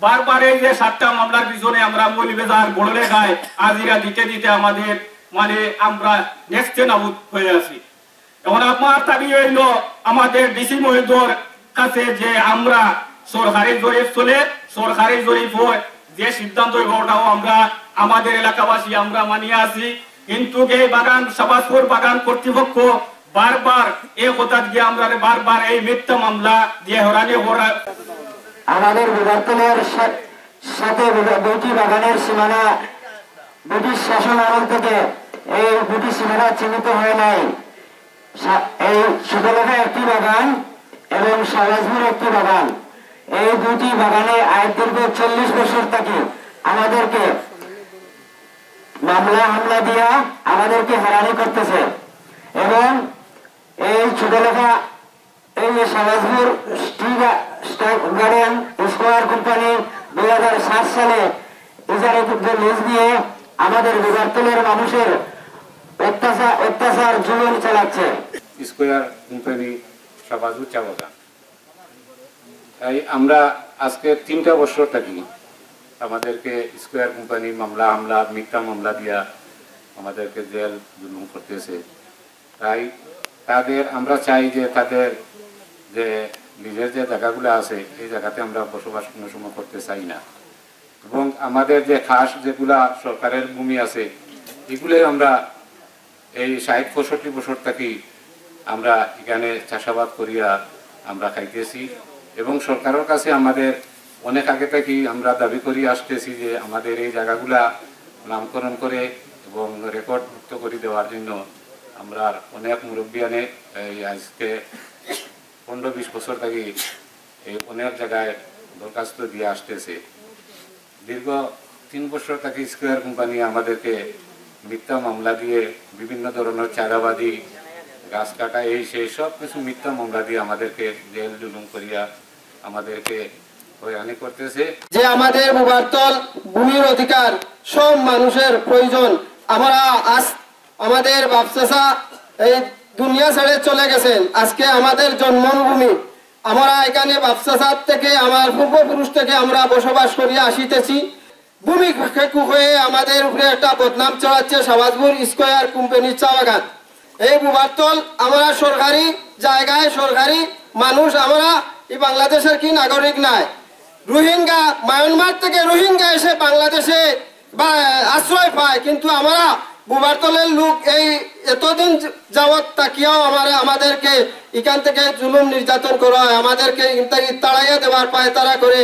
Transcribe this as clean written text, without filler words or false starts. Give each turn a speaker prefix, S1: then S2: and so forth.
S1: বারবার এই যে 7টা মামলার পিছনে আমরা মৌলভীবাজার বড়লেখায় আজিরা দিতে দিতে আমাদের মানে আমরা নেক্সট নাবুদ হয়ে আছি। এখন আমার দাবি হইল আমাদের ডিসি মহোদয়ের কাছে যে আমরা সরকারি জরিপ চলে সরকারি জরিপ হয় যে সিদ্ধান্ত ওটাও আমরা আমাদের এলাকাবাসী আমরা মানিয়ে আছি। কিন্তু এই বাগান শাহবাজপুর বাগান কর্তৃপক্ষ বারবার এই কথা দিয়ে আমরা বারবার এই মিথ্যা মামলা দিয়ে হরানি করা।
S2: আমাদের বিবর্তনের সাথে দুটি বাগানের সীমানা ব্রিটিশ শাসন আমল থেকে এই দুটি সীমানা চিহ্নিত হয় নাই। এই সুতলেখা একটি বাগান এবং শাহবাজপুর একটি বাগান, এই দুটি বাগানে আজ দীর্ঘ 40 বছর থেকে আমাদেরকে মামলা হামলা দিয়া আমাদেরকে হয়রানি করতেছে। এবং এই সুতলেখা এই যে শাহবাজপুর গার্ডেন স্কোয়ার কোম্পানি 2007 সালে ইজারাযুক্ত লিজ দিয়ে আমাদের বিবর্তনের মানুষের অত্যাচার জুলুম চালাচ্ছে।
S3: স্কোয়ার কোম্পানি শাহবাজপুর চা বাগান, তাই আমরা আজকে 3টা বছর থাকি আমাদেরকে স্কোয়ার কোম্পানি মামলা হামলা মিথ্যা মামলা দিয়া আমাদেরকে জেল জুলুম করতেছে। তাই তাদের আমরা চাই যে তাদের যে নিজের যে জায়গাগুলো আছে এই জায়গাতে আমরা বসবাস কোনো সময় করতে চাই না। এবং আমাদের যে খাস যেগুলা সরকারের ভূমি আছে এগুলো আমরা এই 60-65 বছর থাকি আমরা এখানে চাষাবাদ করিয়া আমরা খাইতেছি। এবং সরকারের কাছে আমাদের অনেক আগে থেকেই আমরা দাবি করি আসতেছি যে আমাদের এই জায়গাগুলা নামকরণ করে এবং রেকর্ড মুক্ত করে দেওয়ার জন্য আমরা অনেক মুরব্বিয়ানে এই আজকে 15-20 বছর থেকে এই অনেক জায়গায় দরখাস্ত দিয়ে আসতেছে। দীর্ঘ 3 বছর থেকে স্কোয়ার কোম্পানি আমাদেরকে মিথ্যা মামলা দিয়ে বিভিন্ন ধরনের চাঁদাবাদী গাছ কাটা এই সেই সব কিছু মিথ্যা মামলা দিয়ে আমাদেরকে জেল জুলুম করিয়া আমাদেরকে হয়রানি করতেছে।
S4: যে আমাদের মুবারতল ভূমির অধিকার সব মানুষের প্রয়োজন। আমরা আজ আমাদের বাপচাচা এই দুনিয়া ছেড়ে চলে গেছেন, আজকে আমাদের জন্মভূমি। আমরা এখানে বাপচাচার থেকে আমার পূর্বপুরুষ থেকে আমরা বসবাস করিয়া আসিতেছি। ভূমি হয়ে আমাদের উপরে একটা বদনাম চড়াচ্ছে শাহবাজপুর স্কোয়ার কোম্পানির চা বাগান। এই মুবারতল আমরা সরকারি জায়গায় সরকারি মানুষ, আমরা এই বাংলাদেশের কি নাগরিক নাই। রোহিঙ্গা মায়ানমার থেকে রোহিঙ্গা এসে বাংলাদেশে বা আশ্রয় পায়, কিন্তু আমরা মুবারতলের লোক এই এতদিন যাবৎ তাকিয়াও আমাদেরকে এখান থেকে জুলুম নির্যাতন করা হয়, আমাদেরকে তাড়াইয়া দেওয়ার পায় তারা করে